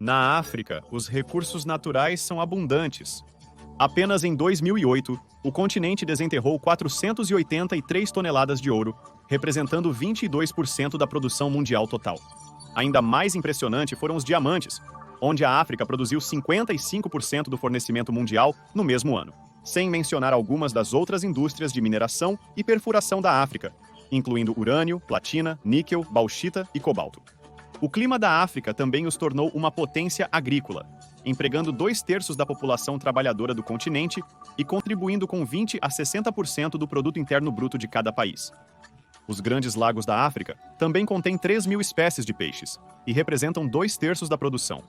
Na África, os recursos naturais são abundantes. Apenas em 2008, o continente desenterrou 483 toneladas de ouro, representando 22% da produção mundial total. Ainda mais impressionante foram os diamantes, onde a África produziu 55% do fornecimento mundial no mesmo ano, sem mencionar algumas das outras indústrias de mineração e perfuração da África, incluindo urânio, platina, níquel, bauxita e cobalto. O clima da África também os tornou uma potência agrícola, empregando 2/3 da população trabalhadora do continente e contribuindo com 20 a 60% do produto interno bruto de cada país. Os grandes lagos da África também contêm 3.000 espécies de peixes e representam 2/3 da produção.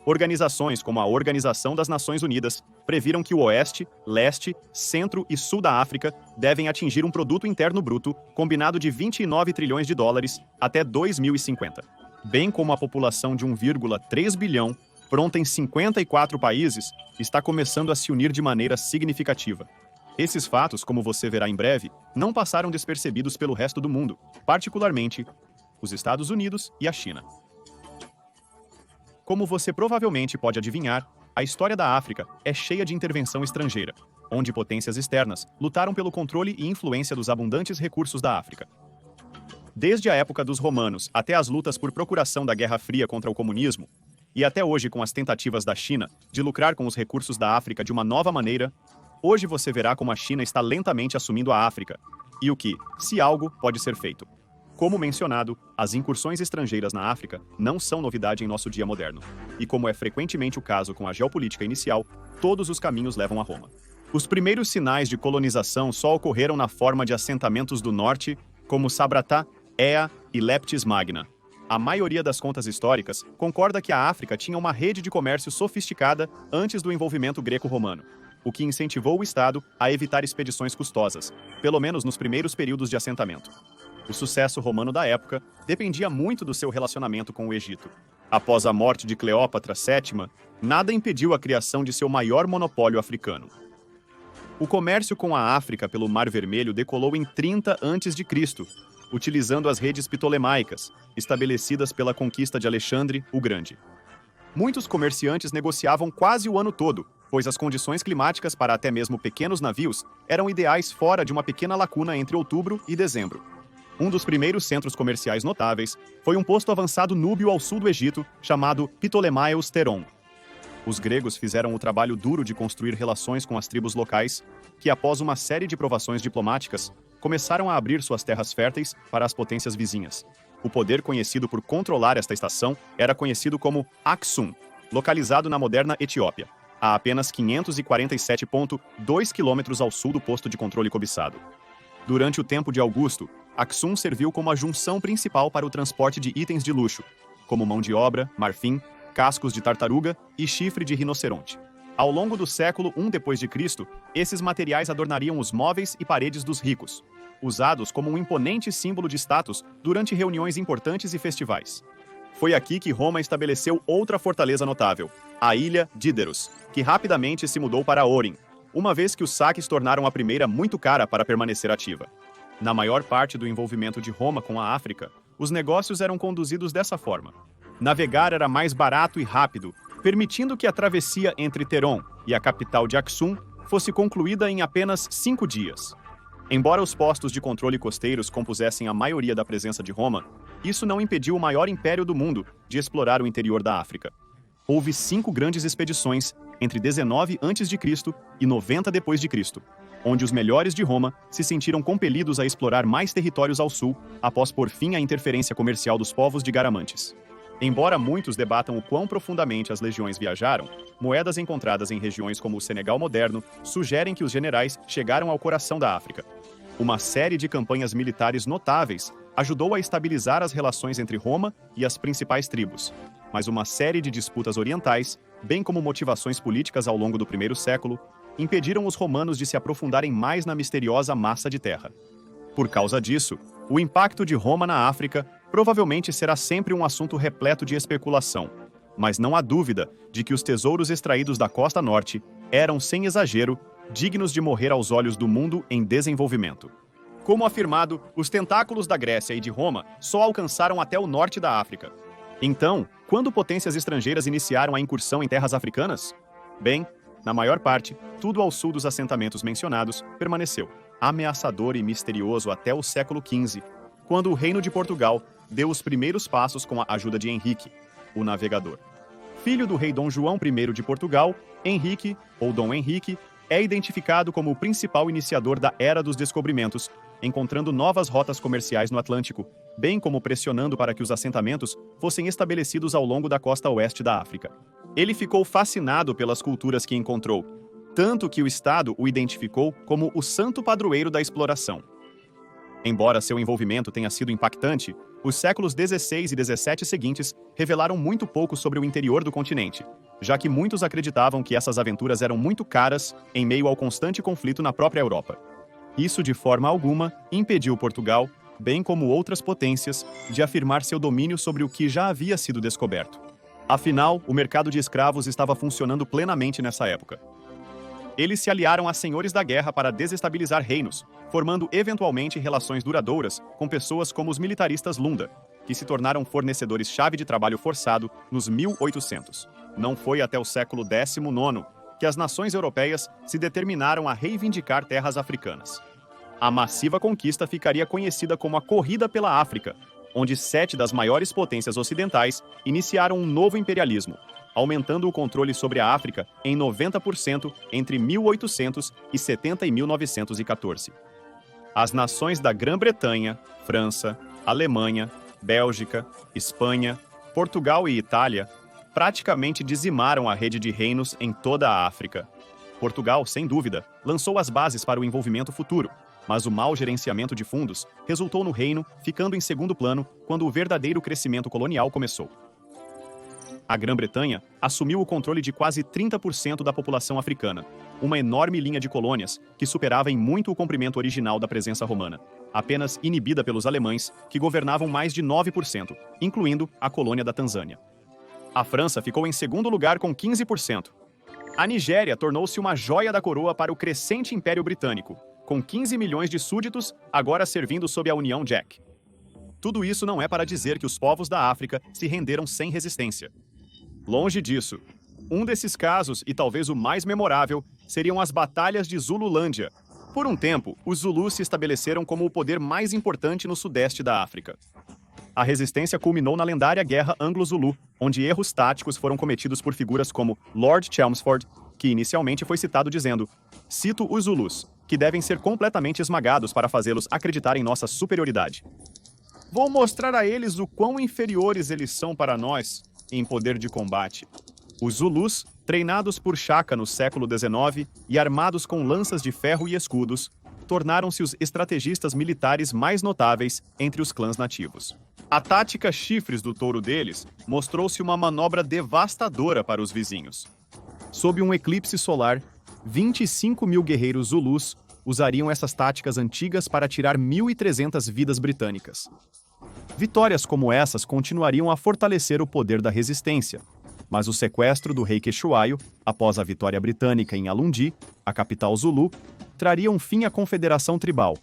Organizações como a Organização das Nações Unidas previram que o Oeste, Leste, Centro e Sul da África devem atingir um produto interno bruto combinado de 29 trilhões de dólares até 2050. Bem como a população de 1,3 bilhão, pronta em 54 países, está começando a se unir de maneira significativa. Esses fatos, como você verá em breve, não passaram despercebidos pelo resto do mundo, particularmente os Estados Unidos e a China. Como você provavelmente pode adivinhar, a história da África é cheia de intervenção estrangeira, onde potências externas lutaram pelo controle e influência dos abundantes recursos da África. Desde a época dos romanos até as lutas por procuração da Guerra Fria contra o comunismo, e até hoje com as tentativas da China de lucrar com os recursos da África de uma nova maneira, hoje você verá como a China está lentamente assumindo a África, e o que, se algo, pode ser feito. Como mencionado, as incursões estrangeiras na África não são novidade em nosso dia moderno, e como é frequentemente o caso com a geopolítica inicial, todos os caminhos levam a Roma. Os primeiros sinais de colonização só ocorreram na forma de assentamentos do norte, como Sabratá, Ea e Leptis Magna. A maioria das contas históricas concorda que a África tinha uma rede de comércio sofisticada antes do envolvimento greco-romano, o que incentivou o Estado a evitar expedições custosas, pelo menos nos primeiros períodos de assentamento. O sucesso romano da época dependia muito do seu relacionamento com o Egito. Após a morte de Cleópatra VII, nada impediu a criação de seu maior monopólio africano. O comércio com a África pelo Mar Vermelho decolou em 30 a.C., utilizando as redes ptolemaicas, estabelecidas pela conquista de Alexandre o Grande. Muitos comerciantes negociavam quase o ano todo, pois as condições climáticas para até mesmo pequenos navios eram ideais fora de uma pequena lacuna entre outubro e dezembro. Um dos primeiros centros comerciais notáveis foi um posto avançado núbio ao sul do Egito, chamado Ptolemaios Teron. Os gregos fizeram o trabalho duro de construir relações com as tribos locais, que após uma série de provações diplomáticas, começaram a abrir suas terras férteis para as potências vizinhas. O poder conhecido por controlar esta estação era conhecido como Aksum, localizado na moderna Etiópia, a apenas 547,2 quilômetros ao sul do posto de controle cobiçado. Durante o tempo de Augusto, Aksum serviu como a junção principal para o transporte de itens de luxo, como mão de obra, marfim, cascos de tartaruga e chifre de rinoceronte. Ao longo do século I d.C., esses materiais adornariam os móveis e paredes dos ricos, usados como um imponente símbolo de status durante reuniões importantes e festivais. Foi aqui que Roma estabeleceu outra fortaleza notável, a ilha Díderos, que rapidamente se mudou para Orim, uma vez que os saques tornaram a primeira muito cara para permanecer ativa. Na maior parte do envolvimento de Roma com a África, os negócios eram conduzidos dessa forma. Navegar era mais barato e rápido, permitindo que a travessia entre Teron e a capital de Aksum fosse concluída em apenas 5 dias. Embora os postos de controle costeiros compusessem a maioria da presença de Roma, isso não impediu o maior império do mundo de explorar o interior da África. Houve 5 grandes expedições entre 19 a.C. e 90 d.C., onde os melhores de Roma se sentiram compelidos a explorar mais territórios ao sul após pôr fim à interferência comercial dos povos de Garamantes. Embora muitos debatam o quão profundamente as legiões viajaram, moedas encontradas em regiões como o Senegal moderno sugerem que os generais chegaram ao coração da África. Uma série de campanhas militares notáveis ajudou a estabilizar as relações entre Roma e as principais tribos, mas uma série de disputas orientais, bem como motivações políticas ao longo do primeiro século, impediram os romanos de se aprofundarem mais na misteriosa massa de terra. Por causa disso, o impacto de Roma na África provavelmente será sempre um assunto repleto de especulação, mas não há dúvida de que os tesouros extraídos da costa norte eram, sem exagero, dignos de morrer aos olhos do mundo em desenvolvimento. Como afirmado, os tentáculos da Grécia e de Roma só alcançaram até o norte da África. Então, quando potências estrangeiras iniciaram a incursão em terras africanas? Bem, na maior parte, tudo ao sul dos assentamentos mencionados permaneceu ameaçador e misterioso até o século XV, quando o Reino de Portugal deu os primeiros passos com a ajuda de Henrique, o navegador. Filho do rei Dom João I de Portugal, Henrique, ou Dom Henrique, é identificado como o principal iniciador da Era dos Descobrimentos, encontrando novas rotas comerciais no Atlântico, bem como pressionando para que os assentamentos fossem estabelecidos ao longo da costa oeste da África. Ele ficou fascinado pelas culturas que encontrou, tanto que o Estado o identificou como o santo padroeiro da exploração. Embora seu envolvimento tenha sido impactante, os séculos XVI e XVII seguintes revelaram muito pouco sobre o interior do continente, já que muitos acreditavam que essas aventuras eram muito caras em meio ao constante conflito na própria Europa. Isso, de forma alguma, impediu Portugal, bem como outras potências, de afirmar seu domínio sobre o que já havia sido descoberto. Afinal, o mercado de escravos estava funcionando plenamente nessa época. Eles se aliaram a senhores da guerra para desestabilizar reinos, formando eventualmente relações duradouras com pessoas como os militaristas Lunda, que se tornaram fornecedores-chave de trabalho forçado nos 1800. Não foi até o século XIX que as nações europeias se determinaram a reivindicar terras africanas. A massiva conquista ficaria conhecida como a Corrida pela África, onde 7 das maiores potências ocidentais iniciaram um novo imperialismo, aumentando o controle sobre a África em 90% entre 1870 e 1914. As nações da Grã-Bretanha, França, Alemanha, Bélgica, Espanha, Portugal e Itália praticamente dizimaram a rede de reinos em toda a África. Portugal, sem dúvida, lançou as bases para o envolvimento futuro, mas o mau gerenciamento de fundos resultou no reino ficando em segundo plano quando o verdadeiro crescimento colonial começou. A Grã-Bretanha assumiu o controle de quase 30% da população africana, uma enorme linha de colônias que superava em muito o comprimento original da presença romana, apenas inibida pelos alemães, que governavam mais de 9%, incluindo a colônia da Tanzânia. A França ficou em segundo lugar com 15%. A Nigéria tornou-se uma joia da coroa para o crescente Império Britânico, com 15 milhões de súditos agora servindo sob a União Jack. Tudo isso não é para dizer que os povos da África se renderam sem resistência. Longe disso. Um desses casos, e talvez o mais memorável, seriam as Batalhas de Zululândia. Por um tempo, os Zulus se estabeleceram como o poder mais importante no sudeste da África. A resistência culminou na lendária Guerra Anglo-Zulu, onde erros táticos foram cometidos por figuras como Lord Chelmsford, que inicialmente foi citado dizendo: "Cito os Zulus, que devem ser completamente esmagados para fazê-los acreditar em nossa superioridade. Vou mostrar a eles o quão inferiores eles são para nós em poder de combate." Os Zulus, treinados por Shaka no século XIX e armados com lanças de ferro e escudos, tornaram-se os estrategistas militares mais notáveis entre os clãs nativos. A tática Chifres do Touro deles mostrou-se uma manobra devastadora para os vizinhos. Sob um eclipse solar, 25 mil guerreiros Zulus usariam essas táticas antigas para tirar 1.300 vidas britânicas. Vitórias como essas continuariam a fortalecer o poder da resistência, mas o sequestro do rei Queixuaio, após a vitória britânica em Alundi, a capital Zulu, traria um fim à confederação tribal,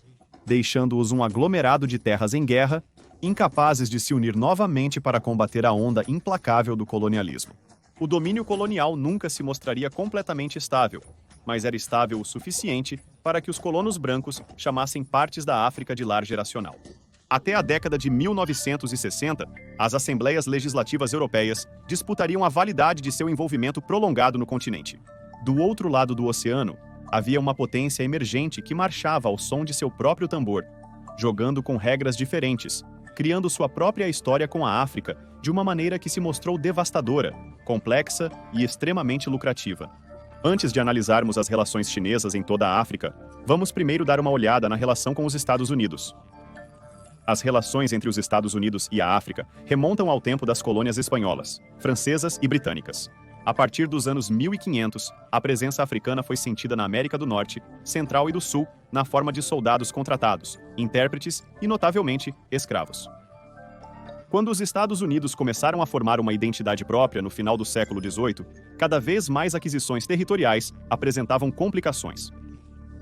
deixando-os um aglomerado de terras em guerra, incapazes de se unir novamente para combater a onda implacável do colonialismo. O domínio colonial nunca se mostraria completamente estável, mas era estável o suficiente para que os colonos brancos chamassem partes da África de lar geracional. Até a década de 1960, as Assembleias Legislativas Europeias disputariam a validade de seu envolvimento prolongado no continente. Do outro lado do oceano, havia uma potência emergente que marchava ao som de seu próprio tambor, jogando com regras diferentes, criando sua própria história com a África de uma maneira que se mostrou devastadora, complexa e extremamente lucrativa. Antes de analisarmos as relações chinesas em toda a África, vamos primeiro dar uma olhada na relação com os Estados Unidos. As relações entre os Estados Unidos e a África remontam ao tempo das colônias espanholas, francesas e britânicas. A partir dos anos 1500, a presença africana foi sentida na América do Norte, Central e do Sul, na forma de soldados contratados, intérpretes e, notavelmente, escravos. Quando os Estados Unidos começaram a formar uma identidade própria no final do século XVIII, cada vez mais aquisições territoriais apresentavam complicações.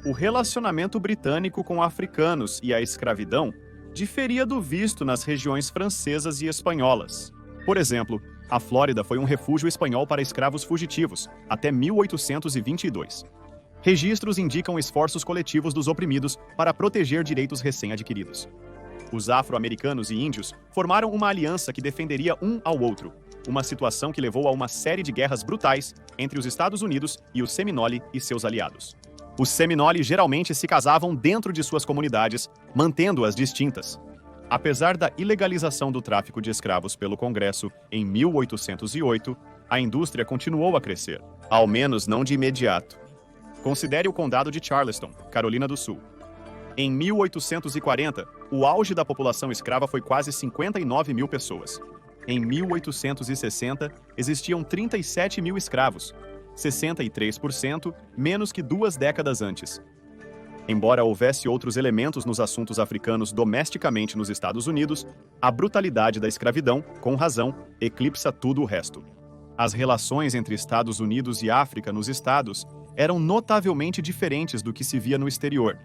O relacionamento britânico com africanos e a escravidão diferia do visto nas regiões francesas e espanholas. Por exemplo, a Flórida foi um refúgio espanhol para escravos fugitivos, até 1822. Registros indicam esforços coletivos dos oprimidos para proteger direitos recém-adquiridos. Os afro-americanos e índios formaram uma aliança que defenderia um ao outro, uma situação que levou a uma série de guerras brutais entre os Estados Unidos e os Seminole e seus aliados. Os Seminole geralmente se casavam dentro de suas comunidades, mantendo-as distintas. Apesar da ilegalização do tráfico de escravos pelo Congresso em 1808, a indústria continuou a crescer, ao menos não de imediato. Considere o condado de Charleston, Carolina do Sul. Em 1840, o auge da população escrava foi quase 59 mil pessoas. Em 1860, existiam 37 mil escravos, 63% menos que 2 décadas antes. Embora houvesse outros elementos nos assuntos africanos domesticamente nos Estados Unidos, a brutalidade da escravidão, com razão, eclipsa tudo o resto. As relações entre Estados Unidos e África nos estados eram notavelmente diferentes do que se via no exterior.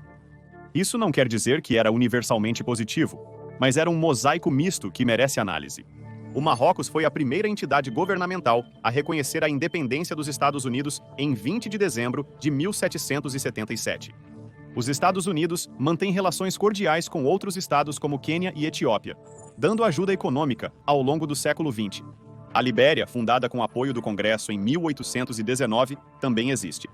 Isso não quer dizer que era universalmente positivo, mas era um mosaico misto que merece análise. O Marrocos foi a primeira entidade governamental a reconhecer a independência dos Estados Unidos em 20 de dezembro de 1777. Os Estados Unidos mantêm relações cordiais com outros estados como Quênia e Etiópia, dando ajuda econômica ao longo do século XX. A Libéria, fundada com apoio do Congresso em 1819, também existe.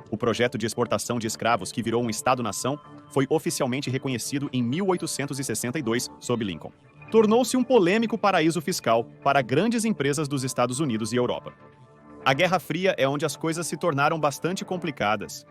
O projeto de exportação de escravos que virou um Estado-nação foi oficialmente reconhecido em 1862, sob Lincoln. Tornou-se um polêmico paraíso fiscal para grandes empresas dos Estados Unidos e Europa. A Guerra Fria é onde as coisas se tornaram bastante complicadas.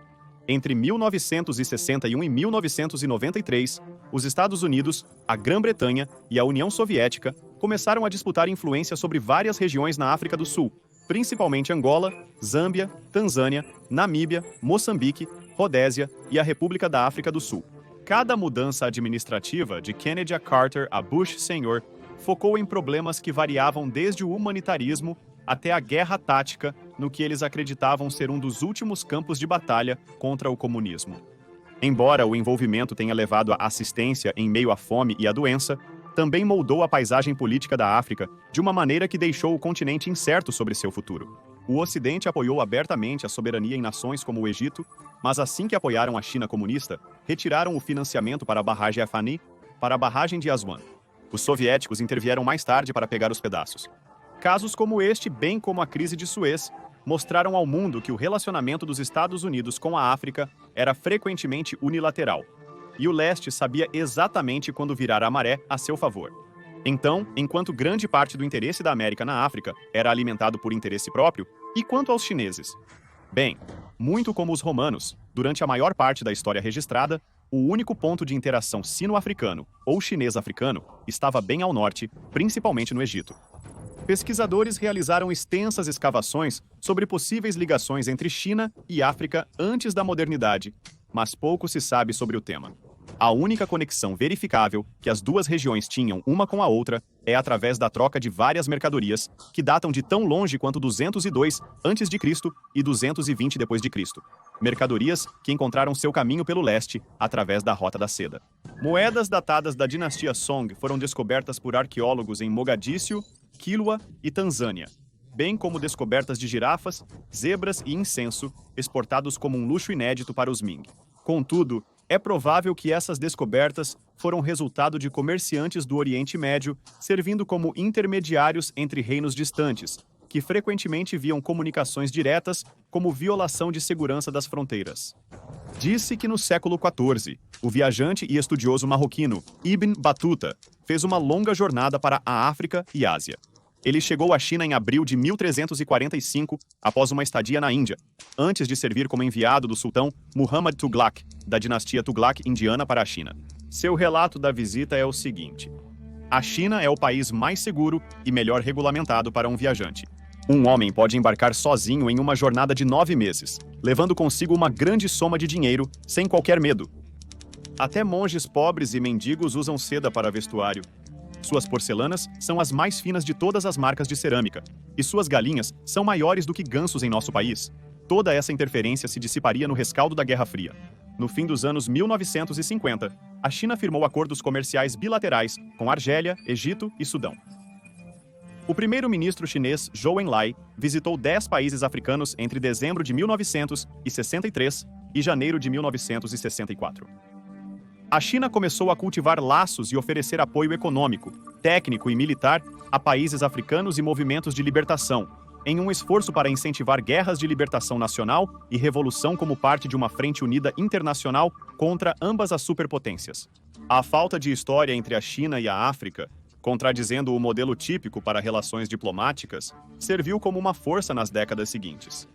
Entre 1961 e 1993, os Estados Unidos, a Grã-Bretanha e a União Soviética começaram a disputar influência sobre várias regiões na África do Sul, principalmente Angola, Zâmbia, Tanzânia, Namíbia, Moçambique, Rodésia e a República da África do Sul. Cada mudança administrativa, de Kennedy a Carter a Bush Sr., focou em problemas que variavam desde o humanitarismo até a guerra tática, no que eles acreditavam ser um dos últimos campos de batalha contra o comunismo. Embora o envolvimento tenha levado à assistência em meio à fome e à doença, também moldou a paisagem política da África de uma maneira que deixou o continente incerto sobre seu futuro. O Ocidente apoiou abertamente a soberania em nações como o Egito, mas assim que apoiaram a China comunista, retiraram o financiamento para a barragem Afani para a barragem de Aswan. Os soviéticos intervieram mais tarde para pegar os pedaços. Casos como este, bem como a crise de Suez, mostraram ao mundo que o relacionamento dos Estados Unidos com a África era frequentemente unilateral, e o leste sabia exatamente quando virar a maré a seu favor. Então, enquanto grande parte do interesse da América na África era alimentado por interesse próprio, e quanto aos chineses? Bem, muito como os romanos, durante a maior parte da história registrada, o único ponto de interação sino-africano ou chinês-africano estava bem ao norte, principalmente no Egito. Pesquisadores realizaram extensas escavações sobre possíveis ligações entre China e África antes da modernidade, mas pouco se sabe sobre o tema. A única conexão verificável que as duas regiões tinham uma com a outra é através da troca de várias mercadorias que datam de tão longe quanto 202 a.C. e 220 d.C. Mercadorias que encontraram seu caminho pelo leste através da Rota da Seda. Moedas datadas da dinastia Song foram descobertas por arqueólogos em Mogadíscio, Kilwa e Tanzânia, bem como descobertas de girafas, zebras e incenso, exportados como um luxo inédito para os Ming. Contudo, é provável que essas descobertas foram resultado de comerciantes do Oriente Médio servindo como intermediários entre reinos distantes, que frequentemente viam comunicações diretas como violação de segurança das fronteiras. Disse que no século XIV, o viajante e estudioso marroquino Ibn Battuta fez uma longa jornada para a África e Ásia. Ele chegou à China em abril de 1345, após uma estadia na Índia, antes de servir como enviado do sultão Muhammad Tughlaq, da dinastia Tughlaq indiana para a China. Seu relato da visita é o seguinte: a China é o país mais seguro e melhor regulamentado para um viajante. Um homem pode embarcar sozinho em uma jornada de 9 meses, levando consigo uma grande soma de dinheiro, sem qualquer medo. Até monges pobres e mendigos usam seda para vestuário. Suas porcelanas são as mais finas de todas as marcas de cerâmica, e suas galinhas são maiores do que gansos em nosso país. Toda essa interferência se dissiparia no rescaldo da Guerra Fria. No fim dos anos 1950, a China firmou acordos comerciais bilaterais com Argélia, Egito e Sudão. O primeiro-ministro chinês Zhou Enlai visitou 10 países africanos entre dezembro de 1963 e janeiro de 1964. A China começou a cultivar laços e oferecer apoio econômico, técnico e militar a países africanos e movimentos de libertação, em um esforço para incentivar guerras de libertação nacional e revolução como parte de uma frente unida internacional contra ambas as superpotências. A falta de história entre a China e a África, contradizendo o modelo típico para relações diplomáticas, serviu como uma força nas décadas seguintes.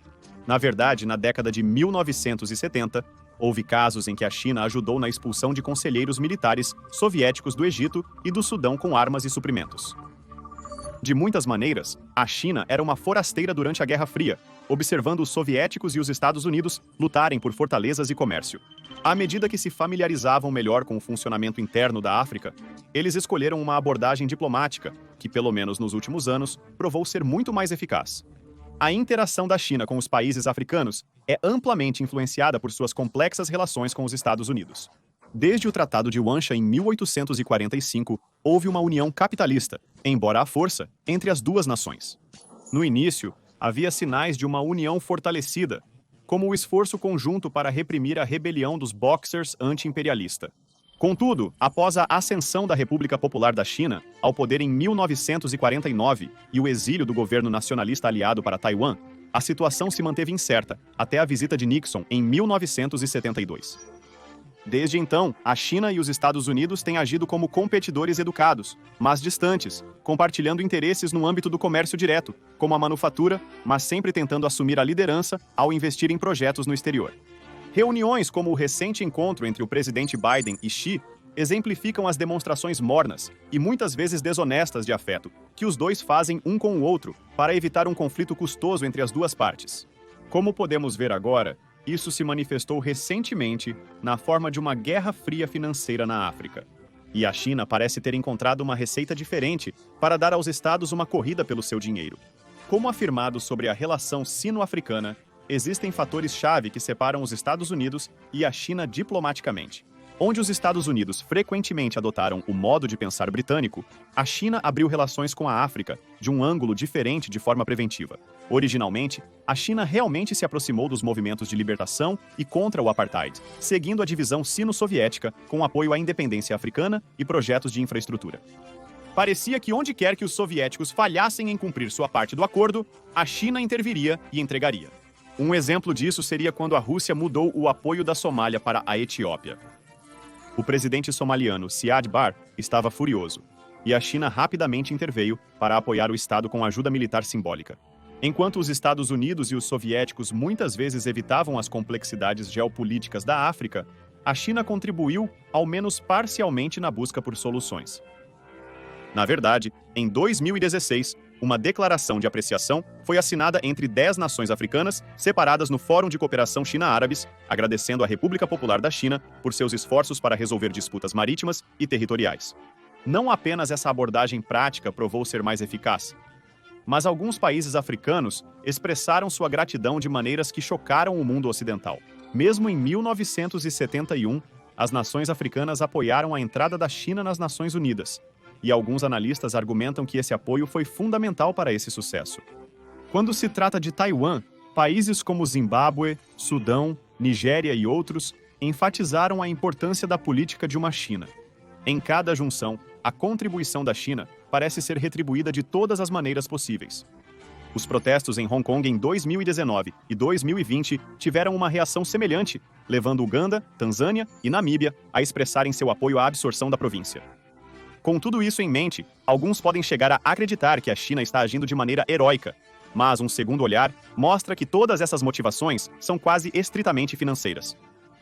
Na verdade, na década de 1970, houve casos em que a China ajudou na expulsão de conselheiros militares soviéticos do Egito e do Sudão com armas e suprimentos. De muitas maneiras, a China era uma forasteira durante a Guerra Fria, observando os soviéticos e os Estados Unidos lutarem por fortalezas e comércio. À medida que se familiarizavam melhor com o funcionamento interno da África, eles escolheram uma abordagem diplomática que, pelo menos nos últimos anos, provou ser muito mais eficaz. A interação da China com os países africanos é amplamente influenciada por suas complexas relações com os Estados Unidos. Desde o Tratado de Wancha em 1845, houve uma união capitalista, embora à força, entre as duas nações. No início, havia sinais de uma união fortalecida, como o esforço conjunto para reprimir a rebelião dos Boxers anti-imperialista. Contudo, após a ascensão da República Popular da China ao poder em 1949 e o exílio do governo nacionalista aliado para Taiwan, a situação se manteve incerta até a visita de Nixon em 1972. Desde então, a China e os Estados Unidos têm agido como competidores educados, mas distantes, compartilhando interesses no âmbito do comércio direto, como a manufatura, mas sempre tentando assumir a liderança ao investir em projetos no exterior. Reuniões como o recente encontro entre o presidente Biden e Xi exemplificam as demonstrações mornas e muitas vezes desonestas de afeto que os dois fazem um com o outro para evitar um conflito custoso entre as duas partes. Como podemos ver agora, isso se manifestou recentemente na forma de uma guerra fria financeira na África. E a China parece ter encontrado uma receita diferente para dar aos estados uma corrida pelo seu dinheiro. Como afirmado sobre a relação sino-africana, existem fatores-chave que separam os Estados Unidos e a China diplomaticamente. Onde os Estados Unidos frequentemente adotaram o modo de pensar britânico, a China abriu relações com a África de um ângulo diferente de forma preventiva. Originalmente, a China realmente se aproximou dos movimentos de libertação e contra o apartheid, seguindo a divisão sino-soviética com apoio à independência africana e projetos de infraestrutura. Parecia que onde quer que os soviéticos falhassem em cumprir sua parte do acordo, a China interviria e entregaria. Um exemplo disso seria quando a Rússia mudou o apoio da Somália para a Etiópia. O presidente somaliano Siad Barre estava furioso, e a China rapidamente interveio para apoiar o Estado com ajuda militar simbólica. Enquanto os Estados Unidos e os soviéticos muitas vezes evitavam as complexidades geopolíticas da África, a China contribuiu, ao menos parcialmente, na busca por soluções. Na verdade, em 2016, uma declaração de apreciação foi assinada entre 10 nações africanas separadas no Fórum de Cooperação China-Árabes, agradecendo à República Popular da China por seus esforços para resolver disputas marítimas e territoriais. Não apenas essa abordagem prática provou ser mais eficaz, mas alguns países africanos expressaram sua gratidão de maneiras que chocaram o mundo ocidental. Mesmo em 1971, as nações africanas apoiaram a entrada da China nas Nações Unidas, e alguns analistas argumentam que esse apoio foi fundamental para esse sucesso. Quando se trata de Taiwan, países como Zimbábue, Sudão, Nigéria e outros enfatizaram a importância da política de uma China. Em cada junção, a contribuição da China parece ser retribuída de todas as maneiras possíveis. Os protestos em Hong Kong em 2019 e 2020 tiveram uma reação semelhante, levando Uganda, Tanzânia e Namíbia a expressarem seu apoio à absorção da província. Com tudo isso em mente, alguns podem chegar a acreditar que a China está agindo de maneira heróica, mas um segundo olhar mostra que todas essas motivações são quase estritamente financeiras.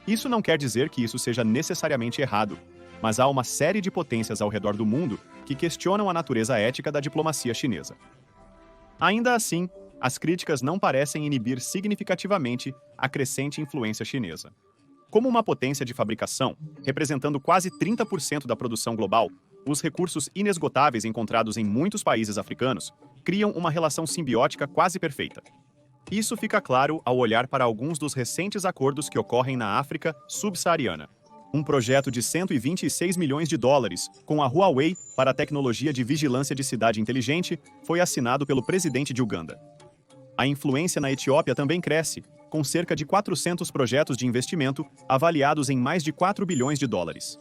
Isso não quer dizer que isso seja necessariamente errado, mas há uma série de potências ao redor do mundo que questionam a natureza ética da diplomacia chinesa. Ainda assim, as críticas não parecem inibir significativamente a crescente influência chinesa. Como uma potência de fabricação, representando quase 30% da produção global, os recursos inesgotáveis encontrados em muitos países africanos criam uma relação simbiótica quase perfeita. Isso fica claro ao olhar para alguns dos recentes acordos que ocorrem na África subsaariana. Um projeto de 126 milhões de dólares com a Huawei para a tecnologia de vigilância de cidade inteligente foi assinado pelo presidente de Uganda. A influência na Etiópia também cresce, com cerca de 400 projetos de investimento avaliados em mais de 4 bilhões de dólares.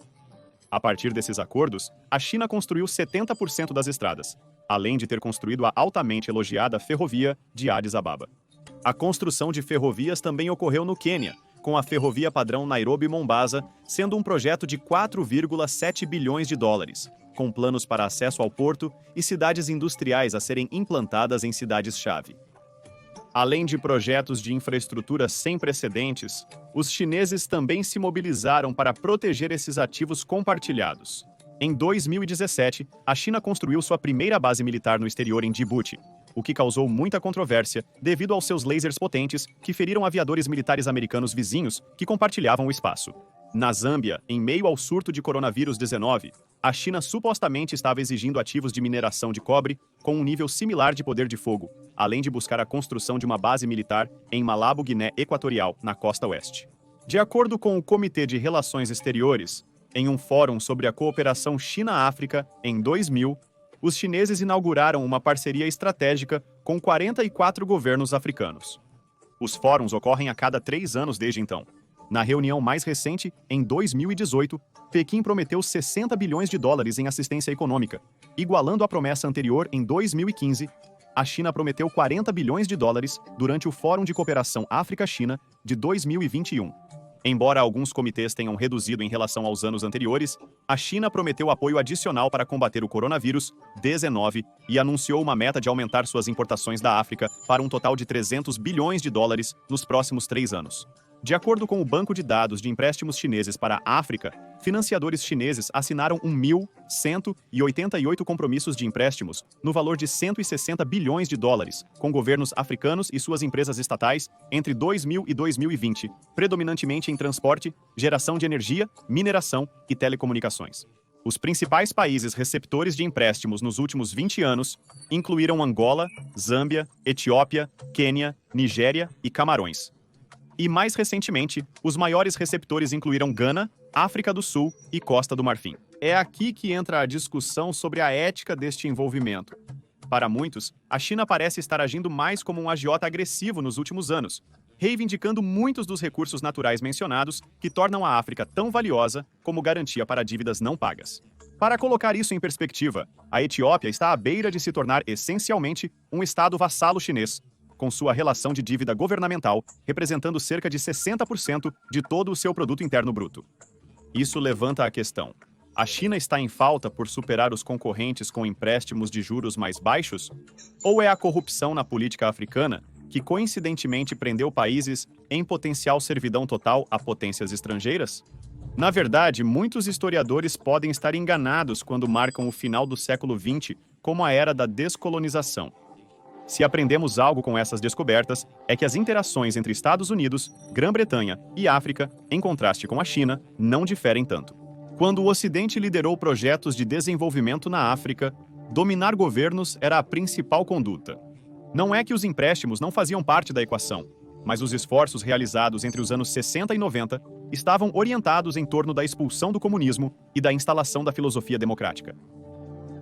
A partir desses acordos, a China construiu 70% das estradas, além de ter construído a altamente elogiada ferrovia de Addis Ababa. A construção de ferrovias também ocorreu no Quênia, com a ferrovia padrão Nairobi-Mombasa sendo um projeto de 4,7 bilhões de dólares, com planos para acesso ao porto e cidades industriais a serem implantadas em cidades-chave. Além de projetos de infraestrutura sem precedentes, os chineses também se mobilizaram para proteger esses ativos compartilhados. Em 2017, a China construiu sua primeira base militar no exterior em Djibouti, o que causou muita controvérsia devido aos seus lasers potentes que feriram aviadores militares americanos vizinhos que compartilhavam o espaço. Na Zâmbia, em meio ao surto de coronavírus 19, a China supostamente estava exigindo ativos de mineração de cobre com um nível similar de poder de fogo, além de buscar a construção de uma base militar em Malabo, Guiné Equatorial, na costa oeste. De acordo com o Comitê de Relações Exteriores, em um fórum sobre a cooperação China-África, em 2000, os chineses inauguraram uma parceria estratégica com 44 governos africanos. Os fóruns ocorrem a cada 3 anos desde então. Na reunião mais recente, em 2018, Pequim prometeu 60 bilhões de dólares em assistência econômica, igualando a promessa anterior em 2015. A China prometeu 40 bilhões de dólares durante o Fórum de Cooperação África-China de 2021. Embora alguns comitês tenham reduzido em relação aos anos anteriores, a China prometeu apoio adicional para combater o coronavírus 19 e anunciou uma meta de aumentar suas importações da África para um total de 300 bilhões de dólares nos próximos 3 anos. De acordo com o Banco de Dados de Empréstimos Chineses para a África, financiadores chineses assinaram 1.188 compromissos de empréstimos, no valor de 160 bilhões de dólares, com governos africanos e suas empresas estatais, entre 2000 e 2020, predominantemente em transporte, geração de energia, mineração e telecomunicações. Os principais países receptores de empréstimos nos últimos 20 anos incluíram Angola, Zâmbia, Etiópia, Quênia, Nigéria e Camarões. E, mais recentemente, os maiores receptores incluíram Gana, África do Sul e Costa do Marfim. É aqui que entra a discussão sobre a ética deste envolvimento. Para muitos, a China parece estar agindo mais como um agiota agressivo nos últimos anos, reivindicando muitos dos recursos naturais mencionados que tornam a África tão valiosa como garantia para dívidas não pagas. Para colocar isso em perspectiva, a Etiópia está à beira de se tornar essencialmente um estado vassalo chinês, com sua relação de dívida governamental representando cerca de 60% de todo o seu produto interno bruto. Isso levanta a questão: a China está em falta por superar os concorrentes com empréstimos de juros mais baixos? Ou é a corrupção na política africana que coincidentemente prendeu países em potencial servidão total a potências estrangeiras? Na verdade, muitos historiadores podem estar enganados quando marcam o final do século XX como a era da descolonização. Se aprendemos algo com essas descobertas, é que as interações entre Estados Unidos, Grã-Bretanha e África, em contraste com a China, não diferem tanto. Quando o Ocidente liderou projetos de desenvolvimento na África, dominar governos era a principal conduta. Não é que os empréstimos não faziam parte da equação, mas os esforços realizados entre os anos 60 e 90 estavam orientados em torno da expulsão do comunismo e da instalação da filosofia democrática.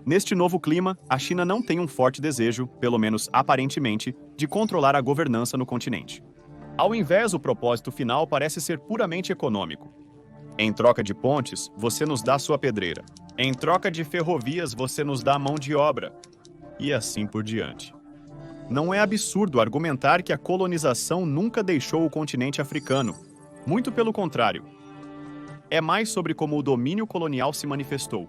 Neste novo clima, a China não tem um forte desejo, pelo menos aparentemente, de controlar a governança no continente. Ao invés, o propósito final parece ser puramente econômico. Em troca de pontes, você nos dá sua pedreira. Em troca de ferrovias, você nos dá mão de obra. E assim por diante. Não é absurdo argumentar que a colonização nunca deixou o continente africano. Muito pelo contrário. É mais sobre como o domínio colonial se manifestou.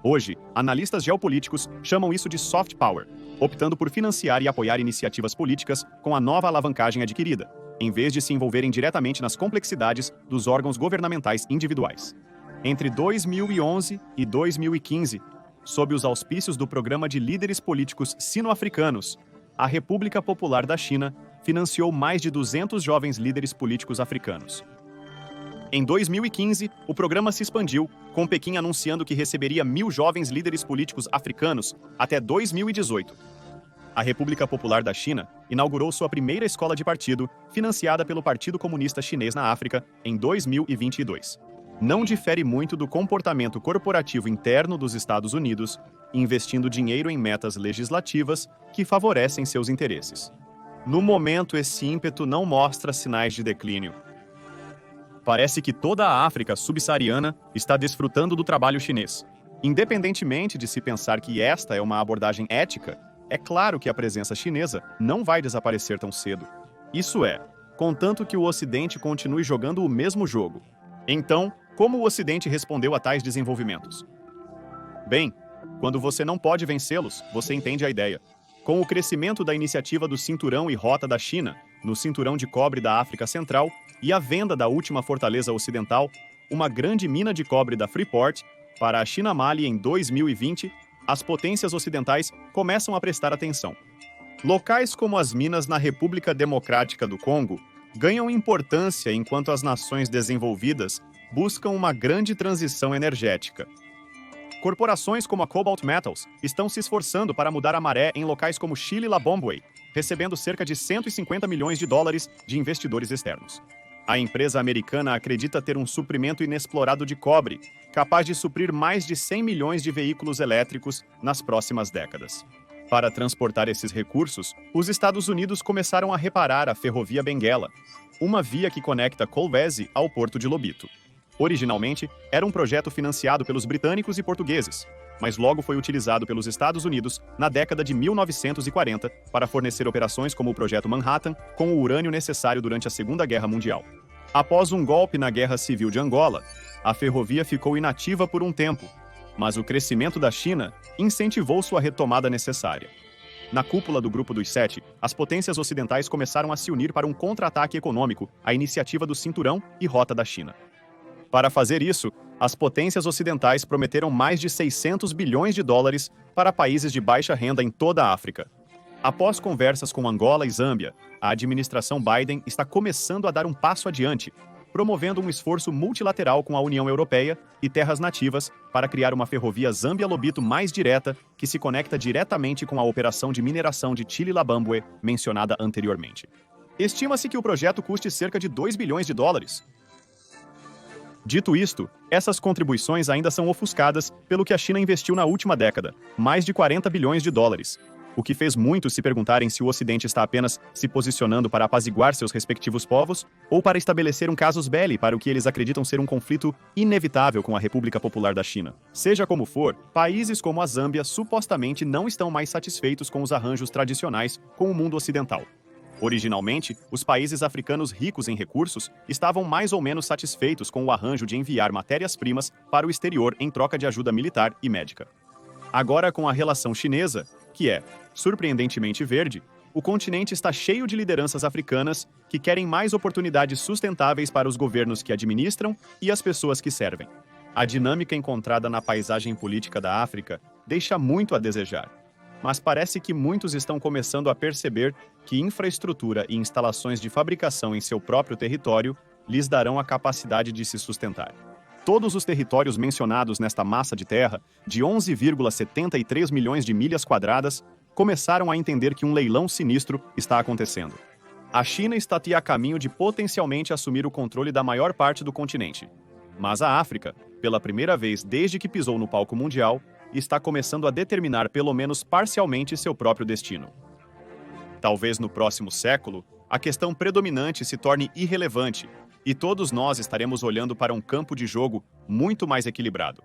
Hoje, analistas geopolíticos chamam isso de soft power, optando por financiar e apoiar iniciativas políticas com a nova alavancagem adquirida, em vez de se envolverem diretamente nas complexidades dos órgãos governamentais individuais. Entre 2011 e 2015, sob os auspícios do Programa de Líderes Políticos Sino-Africanos, a República Popular da China financiou mais de 200 jovens líderes políticos africanos. Em 2015, o programa se expandiu, com Pequim anunciando que receberia 1.000 jovens líderes políticos africanos até 2018. A República Popular da China inaugurou sua primeira escola de partido, financiada pelo Partido Comunista Chinês na África, em 2022. não difere muito do comportamento corporativo interno dos Estados Unidos, investindo dinheiro em metas legislativas que favorecem seus interesses. No momento, esse ímpeto não mostra sinais de declínio. Parece que toda a África subsaariana está desfrutando do trabalho chinês. Independentemente de se pensar que esta é uma abordagem ética, é claro que a presença chinesa não vai desaparecer tão cedo. Isso é, contanto que o Ocidente continue jogando o mesmo jogo. Então, como o Ocidente respondeu a tais desenvolvimentos? Bem, quando você não pode vencê-los, você entende a ideia. Com o crescimento da iniciativa do Cinturão e Rota da China, no Cinturão de Cobre da África Central, e a venda da última fortaleza ocidental, uma grande mina de cobre da Freeport, para a China Mali em 2020, as potências ocidentais começam a prestar atenção. Locais como as minas na República Democrática do Congo ganham importância enquanto as nações desenvolvidas buscam uma grande transição energética. Corporações como a Cobalt Metals estão se esforçando para mudar a maré em locais como Chile e Labombwe, recebendo cerca de 150 milhões de dólares de investidores externos. A empresa americana acredita ter um suprimento inexplorado de cobre, capaz de suprir mais de 100 milhões de veículos elétricos nas próximas décadas. Para transportar esses recursos, os Estados Unidos começaram a reparar a Ferrovia Benguela, uma via que conecta Kolwezi ao Porto de Lobito. Originalmente, era um projeto financiado pelos britânicos e portugueses, mas logo foi utilizado pelos Estados Unidos na década de 1940 para fornecer operações como o Projeto Manhattan com o urânio necessário durante a Segunda Guerra Mundial. Após um golpe na Guerra Civil de Angola, a ferrovia ficou inativa por um tempo, mas o crescimento da China incentivou sua retomada necessária. Na cúpula do Grupo dos Sete, as potências ocidentais começaram a se unir para um contra-ataque econômico à iniciativa do Cinturão e Rota da China. Para fazer isso, as potências ocidentais prometeram mais de 600 bilhões de dólares para países de baixa renda em toda a África. Após conversas com Angola e Zâmbia, a administração Biden está começando a dar um passo adiante, promovendo um esforço multilateral com a União Europeia e terras nativas para criar uma ferrovia Zâmbia-Lobito mais direta que se conecta diretamente com a operação de mineração de Chile-Labambwe mencionada anteriormente. Estima-se que o projeto custe cerca de 2 bilhões de dólares. Dito isto, essas contribuições ainda são ofuscadas pelo que a China investiu na última década, mais de 40 bilhões de dólares, o que fez muitos se perguntarem se o Ocidente está apenas se posicionando para apaziguar seus respectivos povos ou para estabelecer um casus belli para o que eles acreditam ser um conflito inevitável com a República Popular da China. Seja como for, países como a Zâmbia supostamente não estão mais satisfeitos com os arranjos tradicionais com o mundo ocidental. Originalmente, os países africanos ricos em recursos estavam mais ou menos satisfeitos com o arranjo de enviar matérias-primas para o exterior em troca de ajuda militar e médica. Agora, com a relação chinesa, que é, surpreendentemente verde, o continente está cheio de lideranças africanas que querem mais oportunidades sustentáveis para os governos que administram e as pessoas que servem. A dinâmica encontrada na paisagem política da África deixa muito a desejar. Mas parece que muitos estão começando a perceber que infraestrutura e instalações de fabricação em seu próprio território lhes darão a capacidade de se sustentar. Todos os territórios mencionados nesta massa de terra, de 11,73 milhões de milhas quadradas, começaram a entender que um leilão sinistro está acontecendo. A China está a caminho de potencialmente assumir o controle da maior parte do continente. Mas a África, pela primeira vez desde que pisou no palco mundial, está começando a determinar pelo menos parcialmente seu próprio destino. Talvez no próximo século, a questão predominante se torne irrelevante e todos nós estaremos olhando para um campo de jogo muito mais equilibrado.